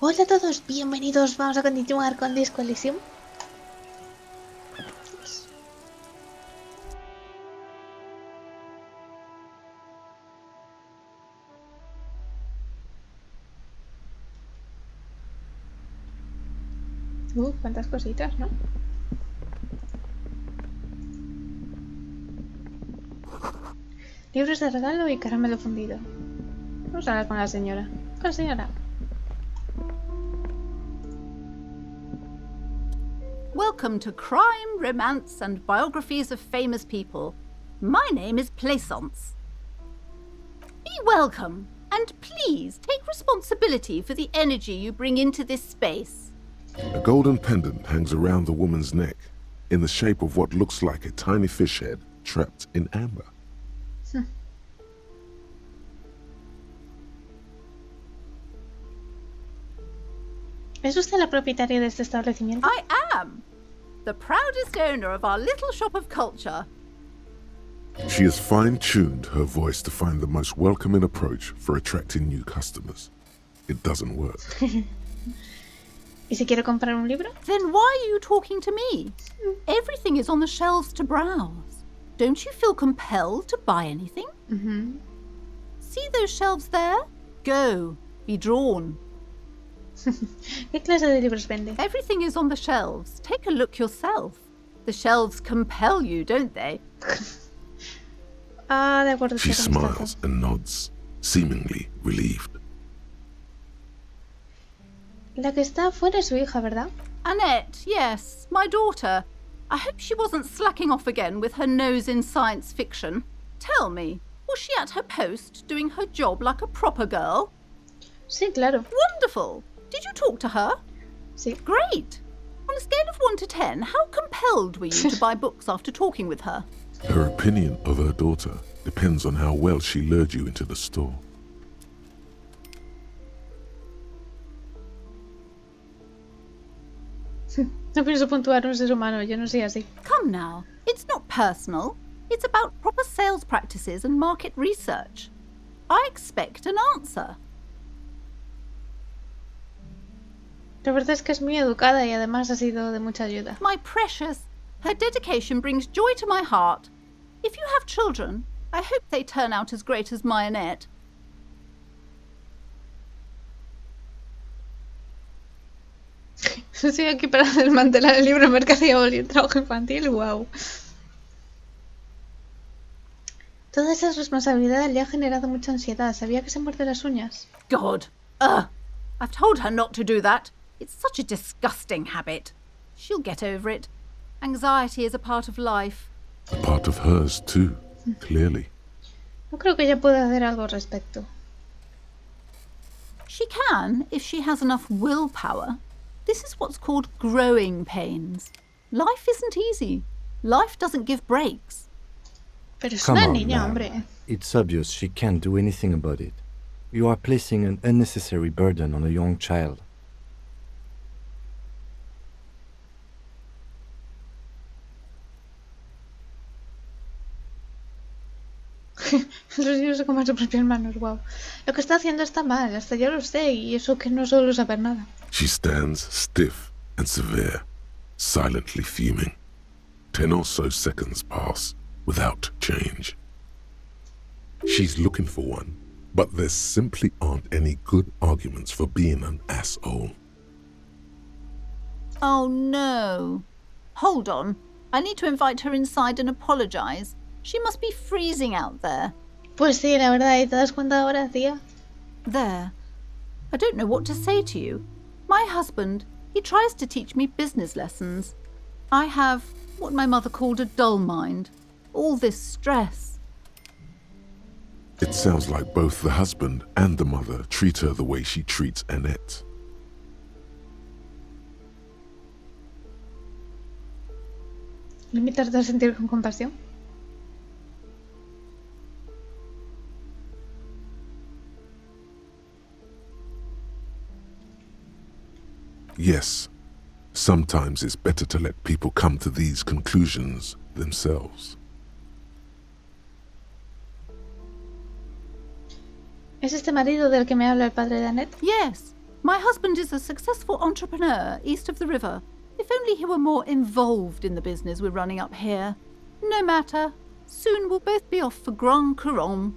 Hola a todos, bienvenidos. Vamos a continuar con Disco Elysium. Cuántas cositas, ¿no? Libros de regalo y caramelo fundido. Vamos a hablar con la señora. Con la señora. Welcome to Crime, Romance and Biographies of Famous People. My name is Plaisance. Be welcome, and please take responsibility for the energy you bring into this space. A golden pendant hangs around the woman's neck, in the shape of what looks like a tiny fish head trapped in amber. ¿Es usted la propietaria de este establecimiento? I am the proudest owner of our little shop of culture. She has fine-tuned her voice to find the most welcoming approach for attracting new customers. It doesn't work. ¿Y si quiero comprar un libro? Then why are you talking to me? Everything is on the shelves to browse. Don't you feel compelled to buy anything? See those shelves there? Go. Be drawn. ¿Qué clase de libros vende? Everything is on the shelves. Take a look yourself. The shelves compel you, don't they? Ah, de acuerdo. She smiles and nods, seemingly relieved. La que está afuera es su hija, ¿verdad? Annette, yes, my daughter. I hope she wasn't slacking off again with her nose in science fiction. Tell me, was she at her post, doing her job like a proper girl? Sí, claro. Wonderful. Did you talk to her? Sí. Great. On a scale of 1 to 10, how compelled were you to buy books after talking with her? Her opinion of her daughter depends on how well she lured you into the store. No pienso puntuar un ser humano, yo no soy así. Come now, it's not personal. It's about proper sales practices and market research. I expect an answer. La verdad es que es muy educada y además ha sido de mucha ayuda. My precious, her dedication brings joy to my heart. If you have children, I hope they turn out as great as my Annette. Estoy aquí para desmantelar el libro mercadeo y el trabajo infantil, wow. Toda esa responsabilidad le ha generado mucha ansiedad. ¿Sabía que se muerde las uñas? God, I've told her not to do that. It's such a disgusting habit. She'll get over it. Anxiety is a part of life. A part of hers too, clearly. No creo que ella pueda hacer algo al respecto. She can, if she has enough willpower. This is what's called growing pains. Life isn't easy. Life doesn't give breaks. Pero es Come una on, niña, ma'am. hombre. It's obvious she can't do anything about it. You are placing an unnecessary burden on a young child. Los niños se comen sus propias manos, wow. Lo que está haciendo está mal, hasta yo lo sé, y eso que no suelo saber nada. She stands stiff and severe, silently fuming. 10 or so seconds pass without change. She's looking for one, but there simply aren't any good arguments for being an asshole. Oh no. Hold on. I need to invite her inside and apologize. She must be freezing out there. Pues sí, la verdad, ¿y te das cuenta ahora, tía? There. I don't know what to say to you. My husband, he tries to teach me business lessons. I have what my mother called a dull mind. All this stress. It sounds like both the husband and the mother treat her the way she treats Annette. Limitarte a sentir con compasión. Yes, sometimes it's better to let people come to these conclusions themselves. ¿Es este marido del que me habla el padre de Annette? Yes, My husband is a successful entrepreneur east of the river. If only he were more involved in the business we're running up here. No matter. Soon we'll both be off for Grand Couronne.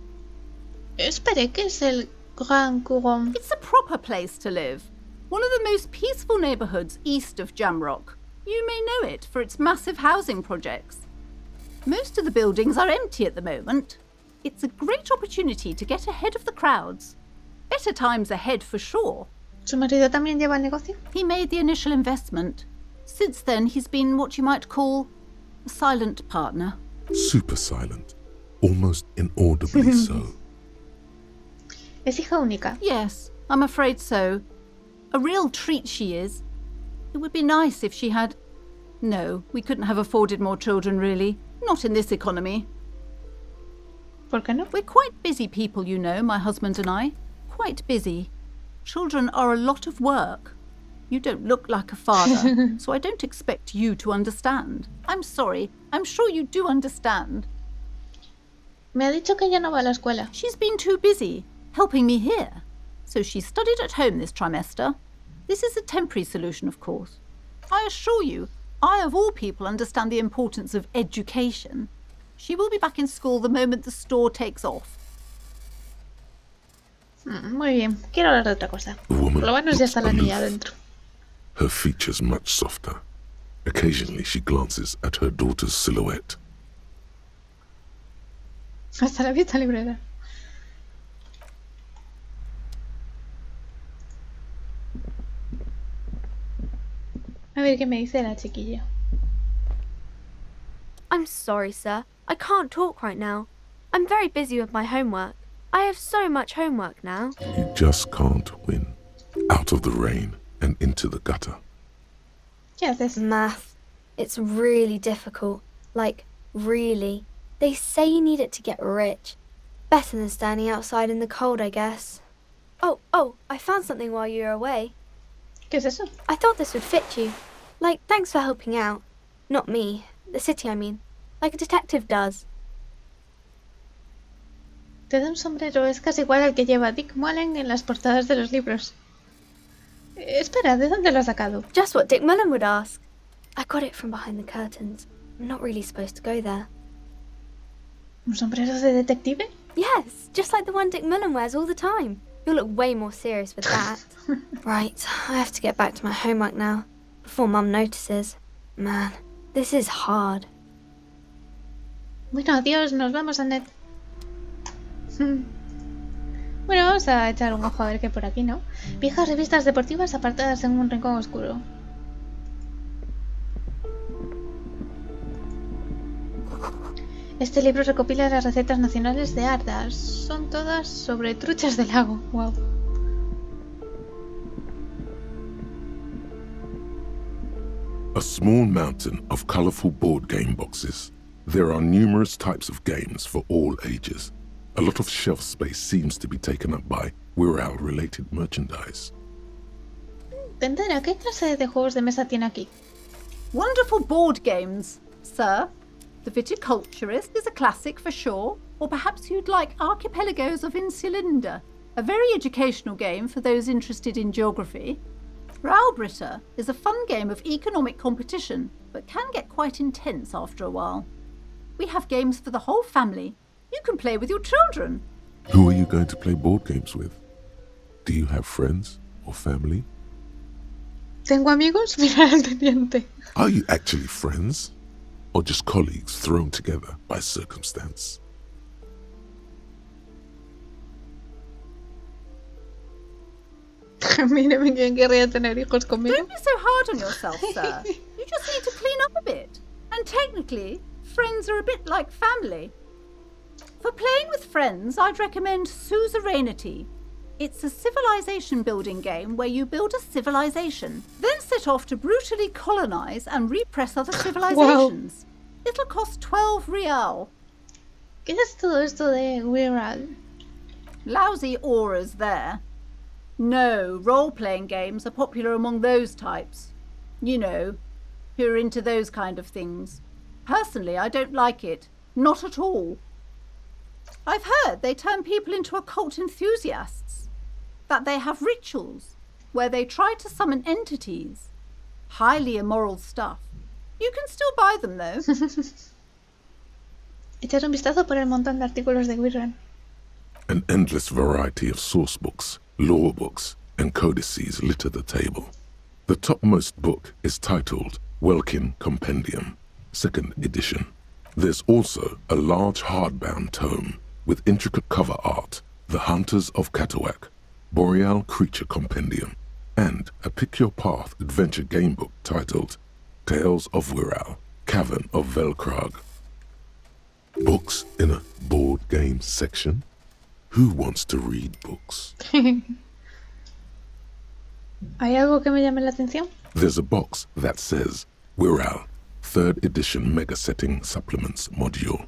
Espere, ¿qué es el Grand Couronne? It's a proper place to live. One of the most peaceful neighbourhoods east of Jamrock. You may know it for its massive housing projects. Most of the buildings are empty at the moment. It's a great opportunity to get ahead of the crowds. Better times ahead for sure. ¿Su marido también lleva el negocio? He made the initial investment. Since then, he's been what you might call a silent partner. Super silent. Almost inaudibly so. ¿Es hija única? Yes, I'm afraid so. A real treat she is. It would be nice if she had... No, we couldn't have afforded more children, really. Not in this economy. ¿Por qué no? We're quite busy people, you know, my husband and I. Quite busy. Children are a lot of work. You don't look like a father, so I don't expect you to understand. I'm sorry. I'm sure you do understand. Me ha dicho que ella no va a la escuela. She's been too busy, helping me here. So she studied at home this trimester. This is a temporary solution, of course. I assure you, I of all people understand the importance of education. She will be back in school the moment the store takes off. Muy bien, quiero hablar de otra cosa. The woman Por lo menos ya looks está la niña aloof. adentro. Her features much softer. Occasionally she glances at her daughter's silhouette. Hasta la vista librera. A ver qué me dice la chiquilla. I'm sorry, sir. I can't talk right now. I'm very busy with my homework. I have so much homework now. You just can't win. Out of the rain and into the gutter. ¿Qué haces? Math. It's really difficult. Like, really. They say you need it to get rich. Better than standing outside in the cold, I guess. Oh, I found something while you were away. ¿Qué es eso? I thought this would fit you. Like, thanks for helping out. Not me. The city, I mean. Like a detective does. Te da un sombrero, es casi igual al que lleva Dick Mullen en las portadas de los libros. Espera, ¿de dónde lo has sacado? Just what Dick Mullen would ask. I got it from behind the curtains. I'm not really supposed to go there. ¿Un sombrero de detective? Yes, just like the one Dick Mullen wears all the time. You'll look way more serious with that. Right, I have to get back to my homework now, before Mum notices. Man, this is hard. Bueno, adiós, nos vemos, Annette. Bueno, vamos a echar un ojo a ver qué hay por aquí, ¿no? Viejas revistas deportivas apartadas en un rincón oscuro. Este libro recopila las recetas nacionales de Ardas. Son todas sobre truchas de lago. Wow. A small mountain of colorful board game boxes. There are numerous types of games for all ages. A lot of shelf space seems to be taken up by Wirral-related merchandise. Tendera, ¿qué clase de juegos de mesa tiene aquí? Wonderful board games, sir. The Viticulturist is a classic for sure, or perhaps you'd like Archipelagos of Insulinda, a very educational game for those interested in geography. Raubritter is a fun game of economic competition, but can get quite intense after a while. We have games for the whole family. You can play with your children. Who are you going to play board games with? Do you have friends or family? ¿Tengo amigos? Mira al teniente. Are you actually friends? Or just colleagues thrown together by circumstance? Mírame, ¿quién querría tener hijos conmigo? Don't be so hard on yourself, sir. You just need to clean up a bit. And technically, friends are a bit like family. For playing with friends, I'd recommend Suzerainty. It's a civilization building game where you build a civilization, then set off to brutally colonize and repress other civilizations. It'll cost 12 real. ¿Qué es todo esto de Wirral? Lousy auras there. No, role-playing games are popular among those types. You know, who are into those kind of things. Personally, I don't like it. Not at all. I've heard they turn people into occult enthusiasts. That they have rituals. where they try to summon entities. Highly immoral stuff. You can still buy them, though. Echar un vistazo por el montón de artículos de Wirren. An endless variety of source books, law books, and codices litter the table. The topmost book is titled Welkin Compendium, 2nd edition. There's also a large hardbound tome with intricate cover art, The Hunters of Catawak, Boreal Creature Compendium, and a pick-your-path adventure game book titled Tales of Wirral, Cavern of Velkrag. Books in a board game section? Who wants to read books? ¿Hay algo que me llame la atención? There's a box that says Wirral, 3rd edition Mega Setting Supplements Module.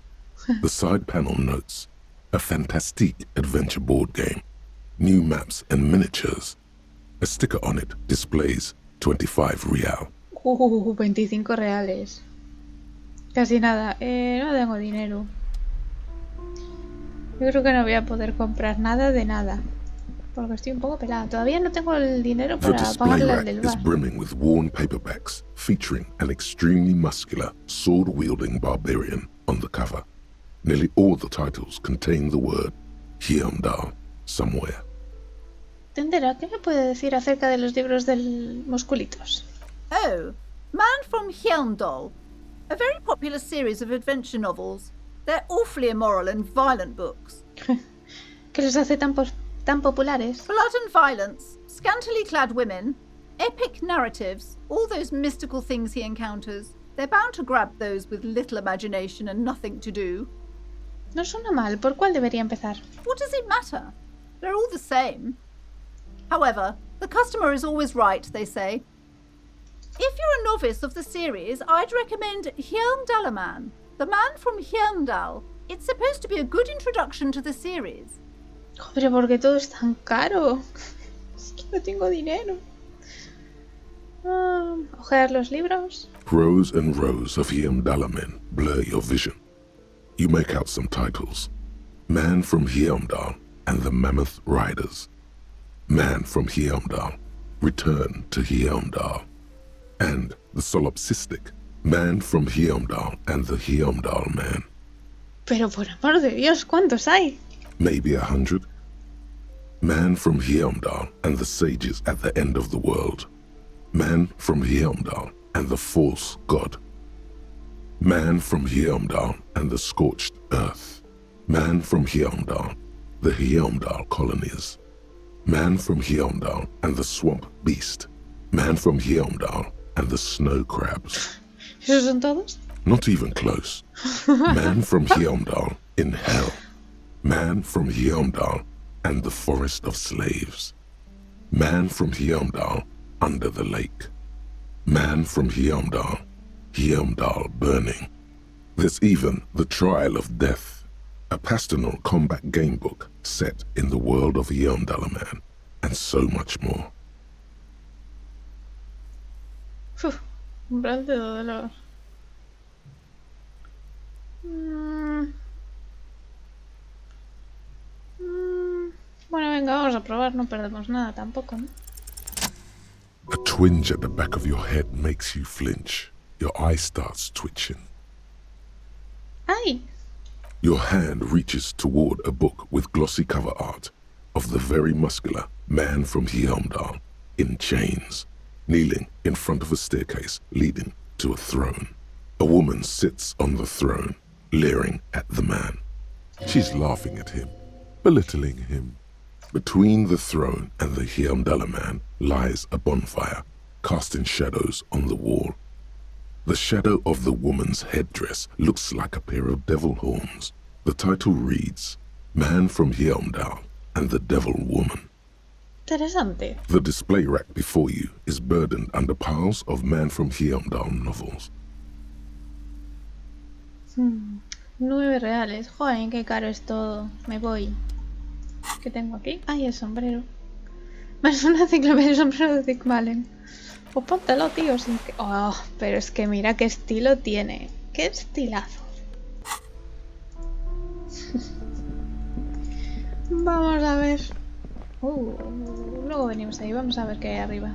The side panel notes, a fantastique adventure board game, new maps and miniatures. A sticker on it displays 25 real. 25 reales. Casi nada. No tengo dinero. Yo creo que no voy a poder comprar nada de nada. Porque estoy un poco pelada. Todavía no tengo el dinero The para display pagarle al rack del is bar. brimming with worn paperbacks featuring an extremely muscular, sword-wielding barbarian on the cover. Nearly all the titles contain the word Hyundai somewhere. Tendera, ¿qué me puede decir acerca de los libros del Musculitos? Oh, Man from Hyundai. A very popular series of adventure novels. They're awfully immoral and violent books. ¿Qué los hace tan populares? Blood and violence, scantily clad women, epic narratives, all those mystical things he encounters. They're bound to grab those with little imagination and nothing to do. No suena mal. ¿Por cuál debería empezar? What does it matter? They're all the same. However, the customer is always right, they say. If you're a novice of the series, I'd recommend Hyundalaman, The Man from Hyundal. It's supposed to be a good introduction to the series. Pero ¿por qué todo es tan caro? Es que no tengo dinero. Ojear los libros. Rows and rows of Hyundalamen blur your vision. You make out some titles. Man from Hyundal and the Mammoth Riders. Man from Hyundal, Return to Hyundal. And the solipsistic Man from Hyundal and the Hyundal Man. Pero por amor de Dios, ¿cuántos hay? Maybe 100. Man from Hyundal and the Sages at the End of the World. Man from Hyundal and the False God. Man from Hyundal and the Scorched Earth. Man from Hyundal, the Hyundal Colonies. Man from Hyundal and the Swamp Beast. Man from Hyundal and the Snow Crabs. ¿Esos son todos? Not even close. Man from Hyundal in Hell. Man from Hyundal and the Forest of Slaves. Man from Hyundal under the lake. Man from Hyundal, Hyundal burning. There's even The Trial of Death, a pastoral combat game book set in the world of Hyundalaman, and so much more. Un brazo de dolor. Bueno, venga, vamos a probar. No perdemos nada tampoco, ¿no? A twinge at the back of your head makes you flinch. Your eye starts twitching. ¡Ay! Your hand reaches toward a book with glossy cover art of the very muscular Man from Hyundal in chains, kneeling in front of a staircase leading to a throne. A woman sits on the throne, leering at the man. She's laughing at him, belittling him. Between the throne and the Hyundala man lies a bonfire, casting shadows on the wall. The shadow of the woman's headdress looks like a pair of devil horns. The title reads, Man from Hyundal and the Devil Woman. Interesante. The display rack before you is burdened under piles of Man from Hyundal novels. 9 reales. Joder, qué caro es todo. Me voy. ¿Qué tengo aquí? Ay, el sombrero. Más una enciclopedia, el sombrero de Dick Malen. Pues póntelo, tío. Sin que... Oh, pero es que mira qué estilo tiene. Qué estilazo. Vamos a ver. Luego venimos ahí, vamos a ver qué hay arriba.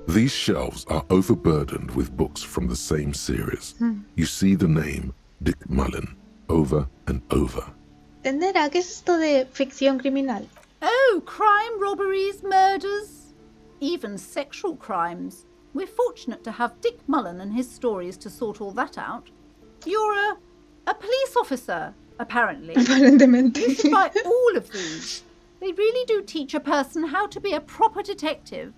These shelves are overburdened with books from the same series. You see the name Dick Mullen over and over. Tendera, ¿qué es esto de ficción criminal? Oh, crime, robberies, murders, even sexual crimes. We're fortunate to have Dick Mullen and his stories to sort all that out. You're a police officer, apparently. Aparentemente. You should buy all of these. They really do teach a person how to be a proper detective.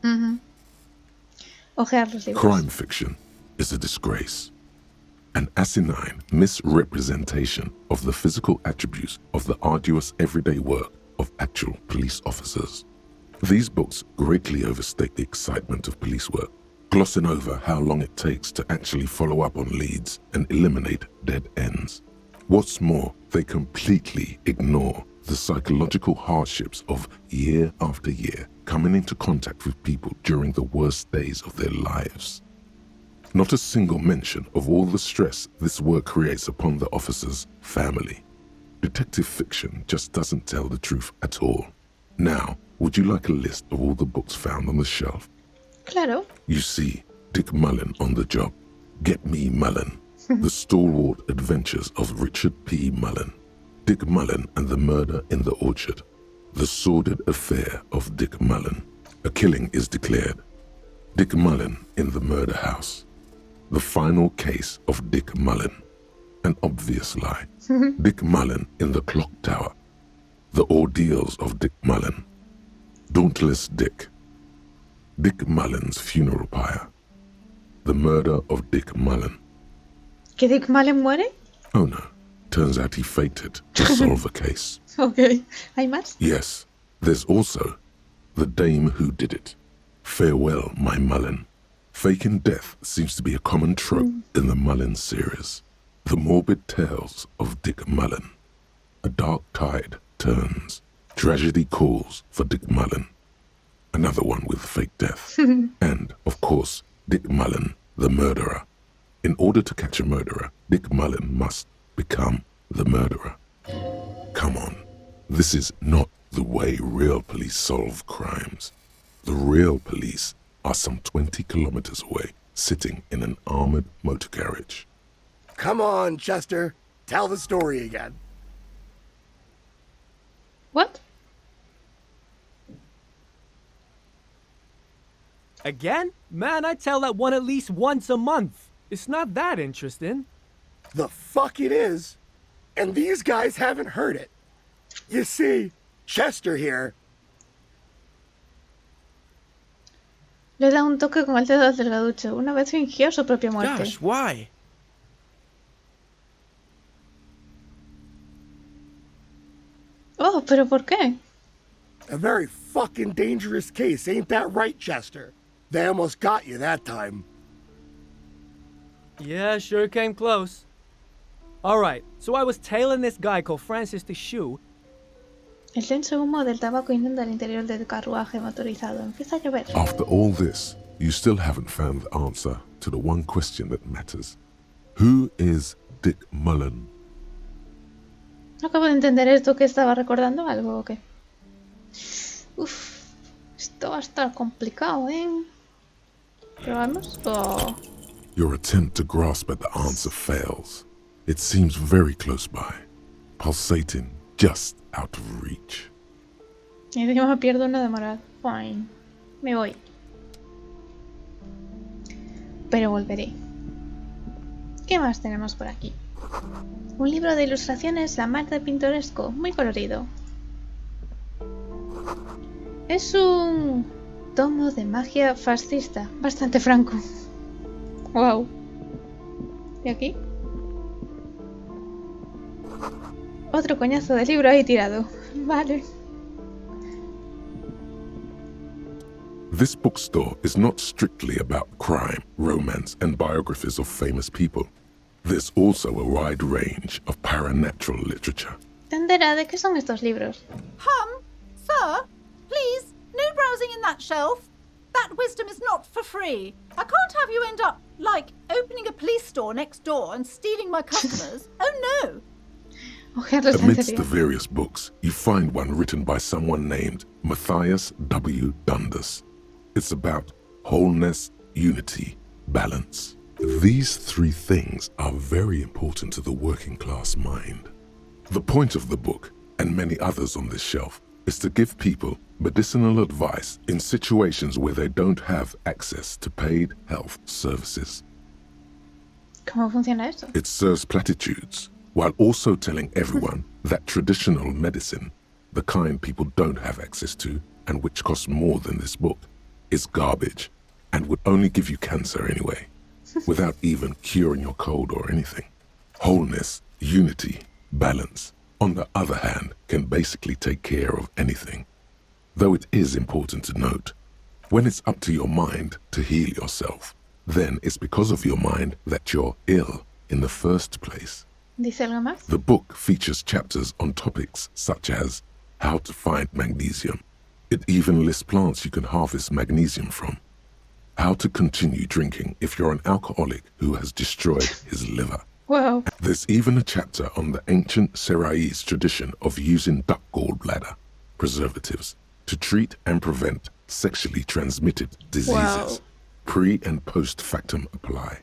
Ojear los libros. Crime fiction is a disgrace. An asinine misrepresentation of the physical attributes of the arduous everyday work of actual police officers. These books greatly overstate the excitement of police work, glossing over how long it takes to actually follow up on leads and eliminate dead ends. What's more, they completely ignore the psychological hardships of year after year coming into contact with people during the worst days of their lives. Not a single mention of all the stress this work creates upon the officer's family. Detective fiction just doesn't tell the truth at all. Now, would you like a list of all the books found on the shelf? Claro. You see Dick Mullen on the job. Get Me Mullen. The Stalwart Adventures of Richard P. Mullen. Dick Mullen and the Murder in the Orchard. The Sordid Affair of Dick Mullen. A killing is declared. Dick Mullen in the Murder House. The Final Case of Dick Mullen. An obvious lie. Dick Mullen in the Clock Tower. The Ordeals of Dick Mullen. Dauntless Dick. Dick Mullen's Funeral Pyre. The Murder of Dick Mullen. ¿Que Dick Mullen muere? Oh no, turns out he faked it to solve a case. Ok. ¿Hay más? Yes, there's also The Dame Who Did It. Farewell, My Mullen. Faking death seems to be a common trope in the Mullen series. The morbid tales of Dick Mullen. A dark tide turns. Tragedy calls for Dick Mullen. Another one with fake death. And, of course, Dick Mullen, the murderer. In order to catch a murderer, Dick Mullen must become the murderer. Come on, this is not the way real police solve crimes. The real police are some 20 kilometers away, sitting in an armored motor carriage. Come on, Chester. Tell the story again. What? Again? Man, I tell that one at least once a month. It's not that interesting. The fuck it is. And these guys haven't heard it. You see, Chester here. Le da un toque con el dedo al delgaducho. Una vez fingió su propia muerte. Gosh, why? Oh, ¿pero por qué? A very fucking dangerous case, ain't that right, Chester? They almost got you that time. Yeah, sure came close. Alright, so I was tailing this guy called Francis the Shoe. El denso humo del tabaco inunda el interior del carruaje motorizado. Empieza a llover. After all this, you still haven't found the answer to the one question that matters. Who is Dick Mullen? No acabo de entender esto, que estaba recordando algo o qué. Uf, esto va a estar complicado, ¿eh? ¿Probamos? Oh. Your attempt to grasp at the answer fails. It seems very close by, pulsating just out of reach. Y encima me pierdo una de moral. Fine. Me voy. Pero volveré. ¿Qué más tenemos por aquí? Un libro de ilustraciones, la mar de pintoresco, muy colorido. Es un tomo de magia fascista, bastante franco. Wow. ¿Y aquí? Otro coñazo de libro ahí tirado. Vale. This bookstore is not strictly about crime, romance, and biographies of famous people. There's also a wide range of paranatural literature. Tendera, ¿de qué son estos libros? Sir, please, no browsing in that shelf. That wisdom is not for free. I can't have you end up, like, opening a police store next door and stealing my customers. Oh no! Ojear la Amidst estantería. the various books, you find one written by someone named Matthias W. Dundas. It's about wholeness, unity, balance. These three things are very important to the working class mind. The point of the book, and many others on this shelf, is to give people medicinal advice in situations where they don't have access to paid health services. ¿Cómo funciona esto? It serves platitudes, while also telling everyone that traditional medicine, the kind people don't have access to and which costs more than this book, is garbage and would only give you cancer anyway, without even curing your cold or anything. Wholeness, unity, balance, on the other hand, can basically take care of anything. Though it is important to note, when it's up to your mind to heal yourself, then it's because of your mind that you're ill in the first place. ¿Dice algo más? The book features chapters on topics such as how to find magnesium. It even lists plants you can harvest magnesium from. How to continue drinking if you're an alcoholic who has destroyed his liver. Wow. There's even a chapter on the ancient Seraïs tradition of using duck gallbladder, preservatives, to treat and prevent sexually transmitted diseases. Wow. Pre and post factum apply.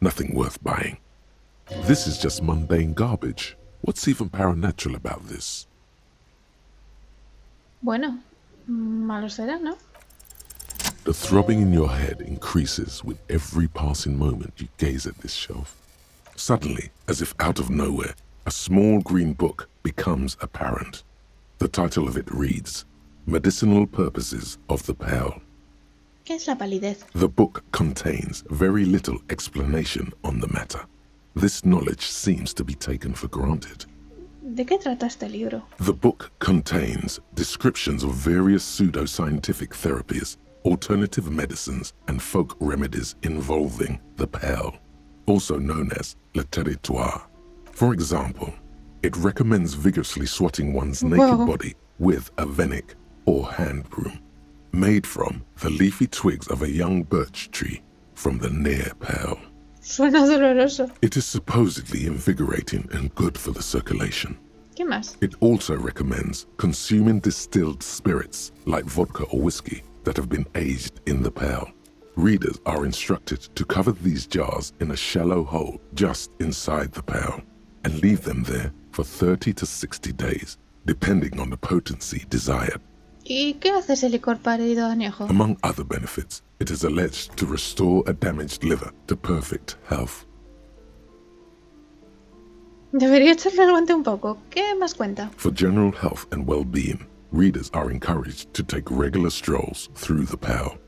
Nothing worth buying. This is just mundane garbage. What's even paranatural about this? Bueno, malo será, ¿no? The throbbing in your head increases with every passing moment you gaze at this shelf. Suddenly, as if out of nowhere, a small green book becomes apparent. The title of it reads, Medicinal Purposes of the Pearl. ¿Qué es la palidez? The book contains very little explanation on the matter. This knowledge seems to be taken for granted. ¿De qué trata este libro? The book contains descriptions of various pseudoscientific therapies, alternative medicines, and folk remedies involving the pearl, also known as le territoire. For example, it recommends vigorously swatting one's naked Wow. body with a venik or hand broom, made from the leafy twigs of a young birch tree from the near pearl. Suena doloroso. It is supposedly invigorating and good for the circulation. ¿Qué más? It also recommends consuming distilled spirits like vodka or whiskey that have been aged in the pearl. Readers are instructed to cover these jars in a shallow hole just inside the pearl and leave them there for 30 to 60 days, depending on the potency desired. ¿Y qué hace ese licor pálido añejo? Among other benefits, it is alleged to restore a damaged liver to perfect health. Debería echarle el guante un poco. ¿Qué más cuenta? For general health and well-being, readers are encouraged to take regular strolls through the pearl,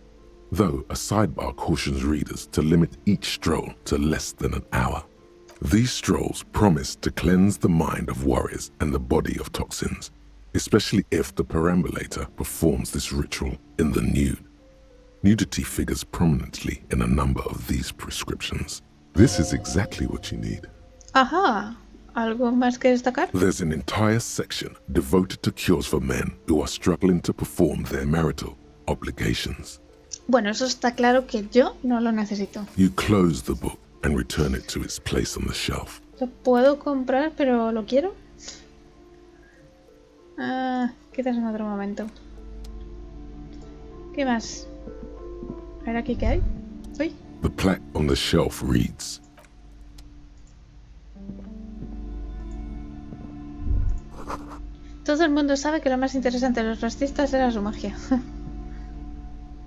though a sidebar cautions readers to limit each stroll to less than an hour. These strolls promise to cleanse the mind of worries and the body of toxins, especially if the perambulator performs this ritual in the nude. Nudity figures prominently in a number of these prescriptions. This is exactly what you need. Ajá. ¿Algo más que destacar? There's an entire section devoted to cures for men who are struggling to perform their marital obligations. Bueno, eso está claro que yo no lo necesito. You close the book and return it to its place on the shelf. Lo puedo comprar, pero ¿lo quiero? Quizás en otro momento. ¿Qué más? A ver aquí qué hay. Uy. The plaque on the shelf reads, Todo el mundo sabe que lo más interesante de los fascistas era su magia.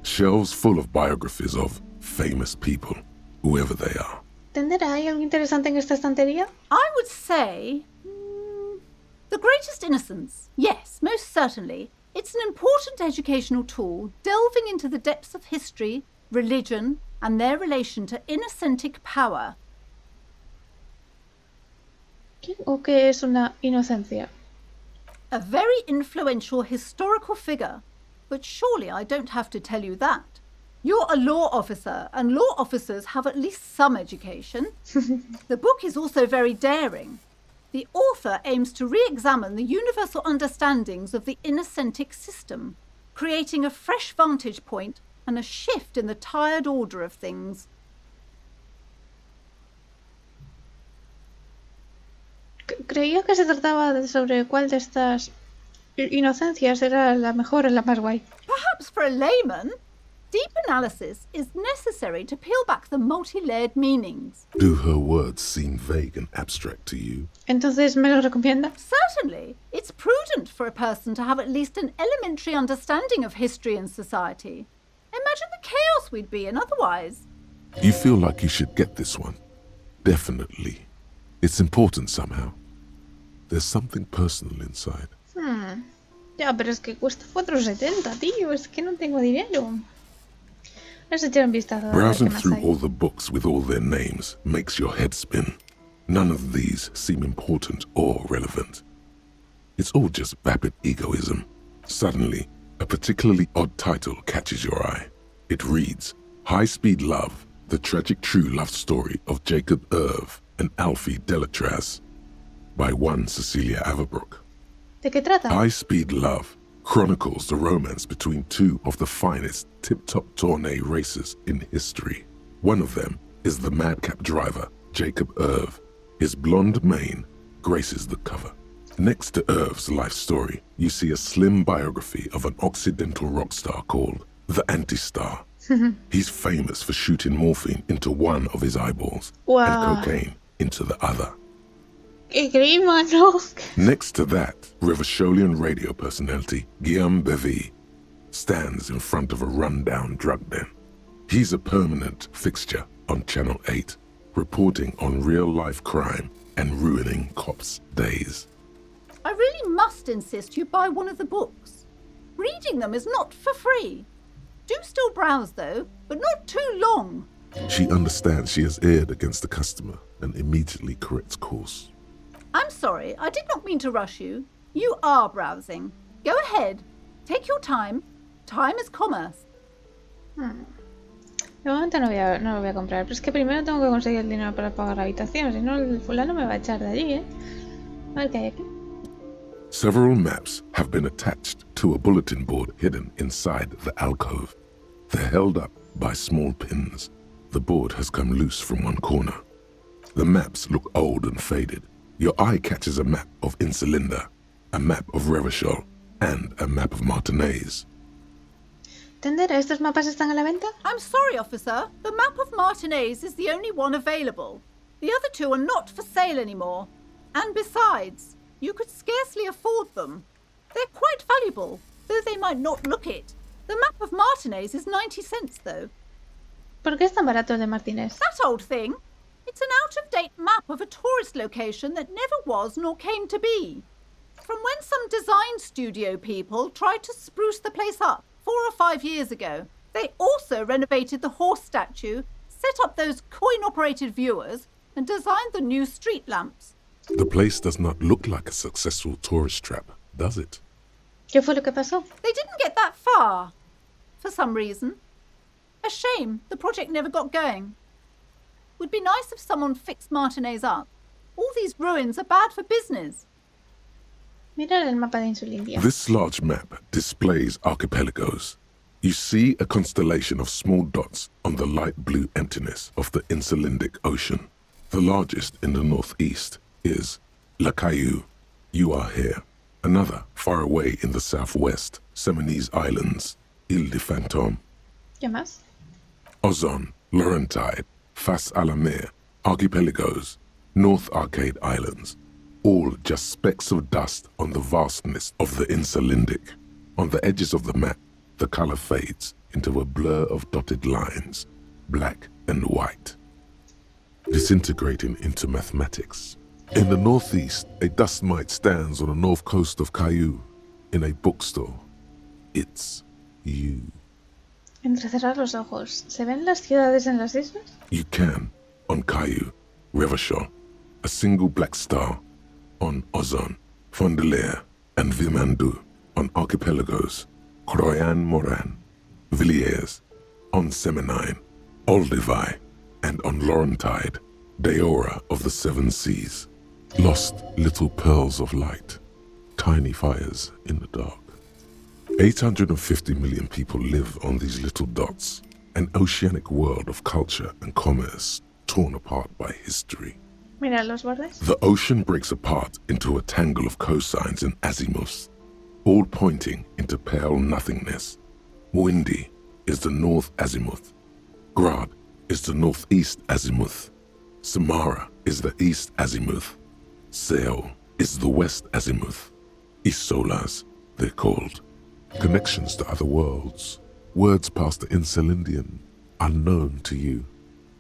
shelves full of biographies of famous people, whoever they are. ¿Tendrá ahí algo interesante en esta estantería? I would say The Greatest Innocence. Yes, most certainly. It's an important educational tool delving into the depths of history, religion, and their relation to innocentic power. ¿Qué o qué es una inocencia? A very influential historical figure. But surely I don't have to tell you that. You're a law officer, and law officers have at least some education. The book is also very daring. The author aims to re-examine the universal understandings of the innocentic system, creating a fresh vantage point and a shift in the tired order of things. Creía que se trataba sobre cuál de estas inocencias era la mejor o la más guay. Perhaps for a layman, deep analysis is necessary to peel back the multi-layered meanings. Do her words seem vague and abstract to you? Entonces, ¿me lo recomienda? Certainly, it's prudent for a person to have at least an elementary understanding of history and society. Imagine the chaos we'd be in otherwise. You feel like you should get this one? Definitely. It's important somehow. There's something personal inside. Ya, pero es que cuesta 4,70, tío. Es que no tengo dinero. Let's echar un vistazo. Browsing through all the books with all their names makes your head spin. None of these seem important or relevant. It's all just vapid egoism. Suddenly, a particularly odd title catches your eye. It reads, High Speed Love, the tragic true love story of Jacob Irv and Alfie Delatraz, by one Cecilia Averbrook. ¿De qué trata? High Speed Love chronicles the romance between two of the finest tip-top tourney racers in history. One of them is the madcap driver, Jacob Irv. His blonde mane graces the cover. Next to Irv's life story, you see a slim biography of an Occidental rock star called the Anti-Star. He's famous for shooting morphine into one of his eyeballs and cocaine into the other. ¡Qué grima, no! Next to that, Rivasholian radio personality Guillaume Bevy stands in front of a rundown drug den. He's a permanent fixture on Channel 8, reporting on real-life crime and ruining cops' days. I really must insist you buy one of the books. Reading them is not for free. Do still browse, though, but not too long. She understands she has erred against the customer and immediately corrects course. I'm sorry, I did not mean to rush you. You are browsing. Go ahead. Take your time. Time is commerce. De momento no lo voy a comprar, pero es que primero tengo que conseguir el dinero para pagar la habitación, si no el fulano me va a echar de allí, ¿eh? A ver qué hay aquí. Several maps have been attached to a bulletin board hidden inside the alcove. They're held up by small pins. The board has come loose from one corner. The maps look old and faded. Your eye catches a map of Insulinda, a map of Revachol, and a map of Martinez. ¿Tendera, estos mapas están a la venta? I'm sorry, officer. The map of Martinez is the only one available. The other two are not for sale anymore. And besides, you could scarcely afford them. They're quite valuable, though they might not look it. The map of Martinez is 90 cents, though. ¿Por qué es tan barato el de Martínez? That old thing. It's an out-of-date map of a tourist location that never was nor came to be. From when some design studio people tried to spruce the place up 4 or 5 years ago. They also renovated the horse statue, set up those coin-operated viewers, and designed the new street lamps. The place does not look like a successful tourist trap, does it? ¿Qué fue lo que pasó? They didn't get that far, for some reason. A shame the project never got going. Would be nice if someone fixed Martinez up. All these ruins are bad for business. Mira el mapa de Insulindia. This large map displays archipelagos. You see a constellation of small dots on the light blue emptiness of the Insulindic Ocean. The largest in the northeast is La Caillou. You are here. Another far away in the southwest, Seminese Islands, Ile de Fantôme. ¿Qué más? Ozon, Laurentide, Fas a la Mer, Archipelagos, North Arcade Islands, all just specks of dust on the vastness of the Insulindic. On the edges of the map, the color fades into a blur of dotted lines, black and white, disintegrating into mathematics. In the northeast, a dust mite stands on the north coast of Caillou, in a bookstore. It's you. Entrecerrar los ojos. ¿Se ven las ciudades en las islas? You can, on Caillou, Revachol, a single black star, on Ozon, Fondelier, and Vilmandu, on archipelagos, Croyan Moran, Villiers, on Seminine, Olduvai, and on Laurentide, Deora of the Seven Seas. Lost little pearls of light, tiny fires in the dark. 850 million people live on these little dots, an oceanic world of culture and commerce torn apart by history. Mira los bordes. The ocean breaks apart into a tangle of cosines and azimuths, all pointing into pale nothingness. Windy is the north azimuth. Grad is the northeast azimuth. Samara is the east azimuth. Seo is the west azimuth. Isolas, they're called. Connections to other worlds. Words past the Insulindian, unknown to you.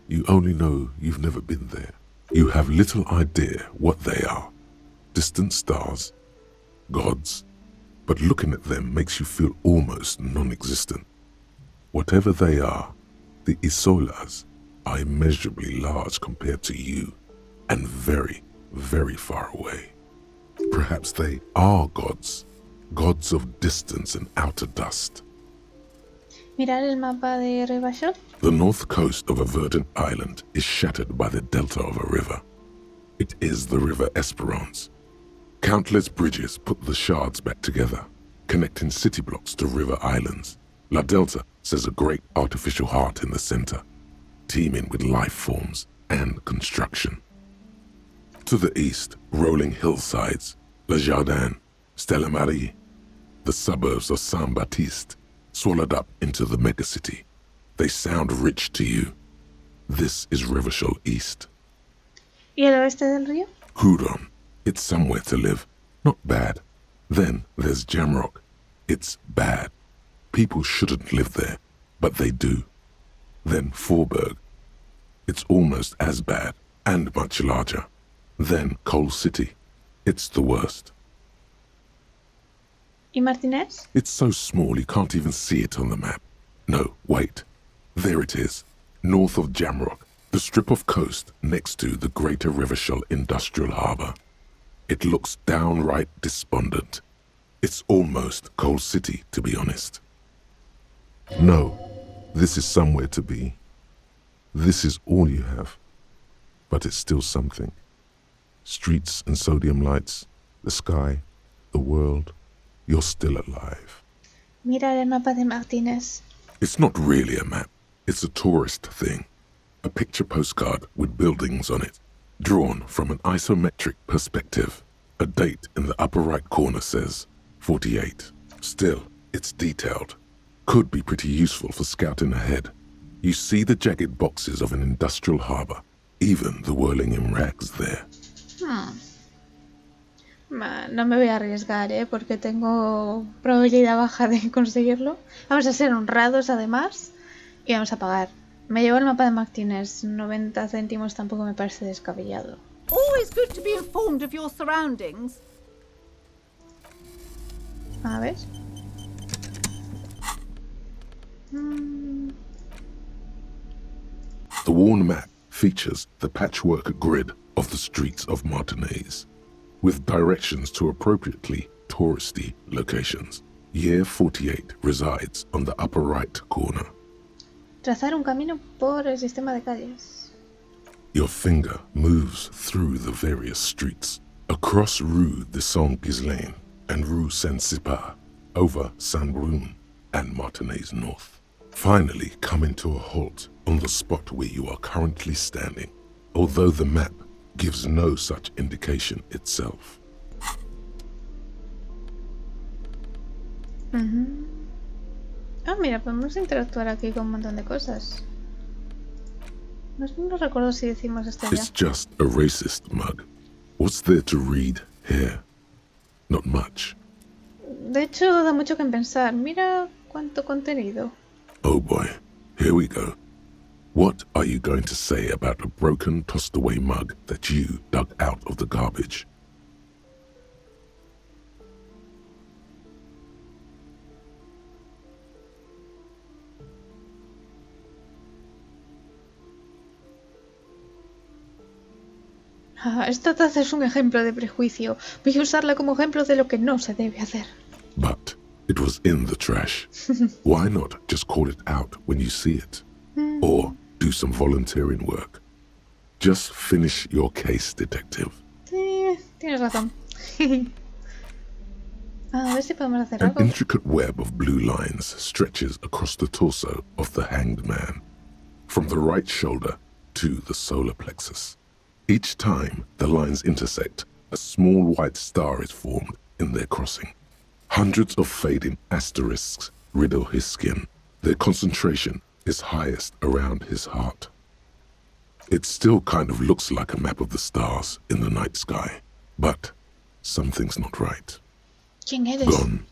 You only know you've never been there. You have little idea what they are. Distant stars, gods, but looking at them makes you feel almost non-existent. Whatever they are, the Isolas are immeasurably large compared to you, and very, very far away. Perhaps they are gods, gods of distance and outer dust. Mirar el mapa de Revachol. The north coast of a verdant island is shattered by the delta of a river. It is the river Esperance. Countless bridges put the shards back together, connecting city blocks to river islands. La Delta says a great artificial heart in the center, teeming with life forms and construction. To the east, rolling hillsides, Le Jardin, Stella Marie, the suburbs of Saint-Baptiste, swallowed up into the megacity. They sound rich to you. This is Revachol East. ¿Y el oeste del río? Hudon, it's somewhere to live. Not bad. Then there's Jamrock. It's bad. People shouldn't live there, but they do. Then Forberg. It's almost as bad, and much larger. Then Coal City. It's the worst. ¿Y Martínez? It's so small you can't even see it on the map. No, wait. There it is, north of Jamrock, the strip of coast next to the Greater Revachol Industrial Harbour. It looks downright despondent. It's almost Coal City, to be honest. No, this is somewhere to be. This is all you have. But it's still something. Streets and sodium lights, the sky, the world. You're still alive. Mirar el mapa de Martínez. It's not really a map. It's a tourist thing. A picture postcard with buildings on it, drawn from an isometric perspective. A date in the upper right corner says 48. Still, it's detailed. Could be pretty useful for scouting ahead. You see the jagged boxes of an industrial harbour, even the whirling in rags there. No me voy a arriesgar, porque tengo probabilidad baja de conseguirlo. Vamos a ser honrados además y vamos a pagar. Me llevo el mapa de Martínez, 90 céntimos tampoco me parece descabellado. Always good to be informed of your surroundings. A ver. The worn map features the patchwork grid of the streets of Martínez, with directions to appropriately touristy locations. Year 48 resides on the upper right corner. Trazar un camino por el sistema de calles. Your finger moves through the various streets, across Rue de Saint-Ghislain and Rue Saint-Cypar, over Saint-Brun and Martínez North, finally coming to a halt on the spot where you are currently standing, although the map gives no such indication itself. Ah, mira, podemos interactuar aquí con un montón de cosas. No recuerdo si decimos esto ya. It's just a racist mug. What's there to read here? Not much. De hecho, da mucho que pensar. Mira cuánto contenido. Oh boy, here we go. What are you going to say about a broken, tossed-away mug that you dug out of the garbage? Esta taza es un ejemplo de prejuicio. Voy a usarla como ejemplo de lo que no se debe hacer. But it was in the trash. Why not just call it out when you see it? Or do some volunteering work. Just finish your case, detective. Sí, tienes razón. A ver si podemos hacer An algo. intricate web of blue lines stretches across the torso of the hanged man, from the right shoulder to the solar plexus. Each time the lines intersect, a small white star is formed in their crossing. Hundreds of fading asterisks riddle his skin. Their concentration is highest around his heart. It still kind of looks like a map of the stars in the night sky, but something's not right. ¿Quién eres? Gone.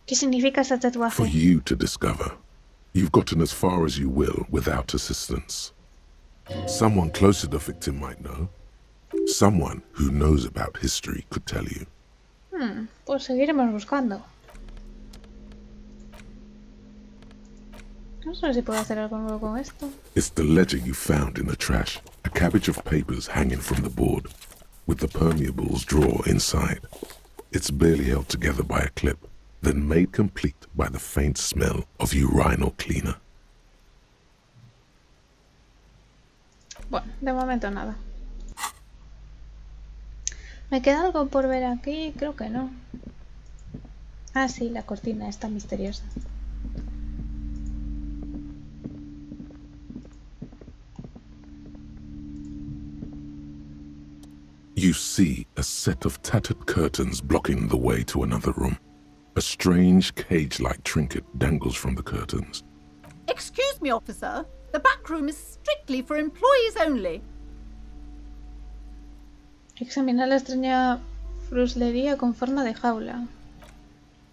¿Qué significa ese For tatuaje? you to discover. You've gotten as far as you will without assistance. Someone close to the victim might know. Someone who knows about history could tell you. Pues seguiremos buscando. No sé si puedo hacer algo nuevo con esto. It's the ledger you found in the trash, a cabbage of papers hanging from the board, with the permeables drawer inside. It's barely held together by a clip, then made complete by the faint smell of urinal cleaner. Bueno, de momento nada. ¿Me queda algo por ver aquí? Creo que no. Ah, sí, la cortina está misteriosa. You see a set of tattered curtains blocking the way to another room. A strange cage-like trinket dangles from the curtains. Excuse me, officer. The back room is strictly for employees only. Examina la extraña fruslería con forma de jaula.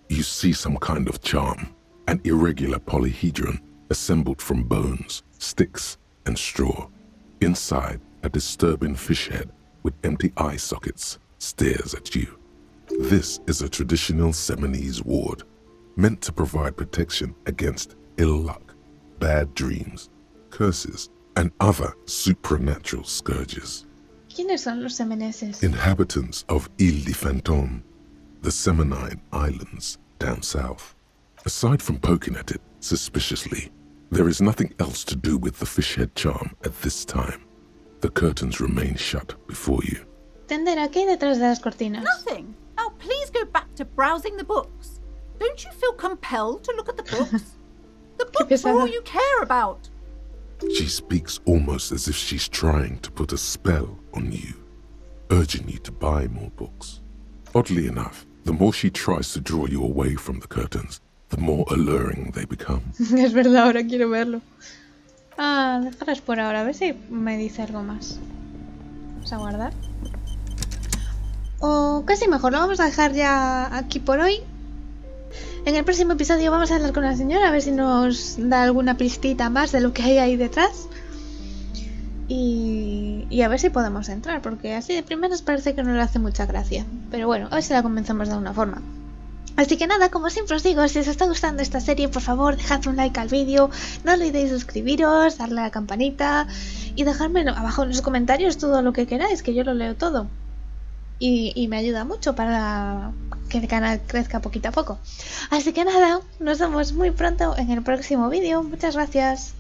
You see some kind of charm, an irregular polyhedron assembled from bones, sticks, and straw. Inside, a disturbing fish head with empty eye sockets stares at you. This is a traditional Seminese ward, meant to provide protection against ill luck, bad dreams, curses, and other supernatural scourges. ¿Quiénes son los semeneses? Inhabitants of Ile de Fantôme, the Semenine Islands down south. Aside from poking at it suspiciously, there is nothing else to do with the fish head charm at this time. The curtains remain shut before you. Tender, ¿qué hay detrás de las cortinas? Nothing. Now please go back to browsing the books. Don't you feel compelled to look at the books? The books are all you care about. She speaks almost as if she's trying to put a spell on you, urging you to buy more books. Oddly enough, the more she tries to draw you away from the curtains, the more alluring they become. Es verdad, ahora quiero verlo. Ah, dejarlas por ahora, a ver si me dice algo más. Vamos a guardar. O casi mejor, lo vamos a dejar ya aquí por hoy. En el próximo episodio vamos a hablar con la señora, a ver si nos da alguna pistita más de lo que hay ahí detrás. Y a ver si podemos entrar, porque así de primeras parece que no le hace mucha gracia. Pero bueno, a ver si la convencemos de alguna forma. Así que nada, como siempre os digo, si os está gustando esta serie, por favor, dejad un like al vídeo, no olvidéis suscribiros, darle a la campanita y dejadme abajo en los comentarios todo lo que queráis, que yo lo leo todo. Y me ayuda mucho para que el canal crezca poquito a poco. Así que nada, nos vemos muy pronto en el próximo vídeo. Muchas gracias.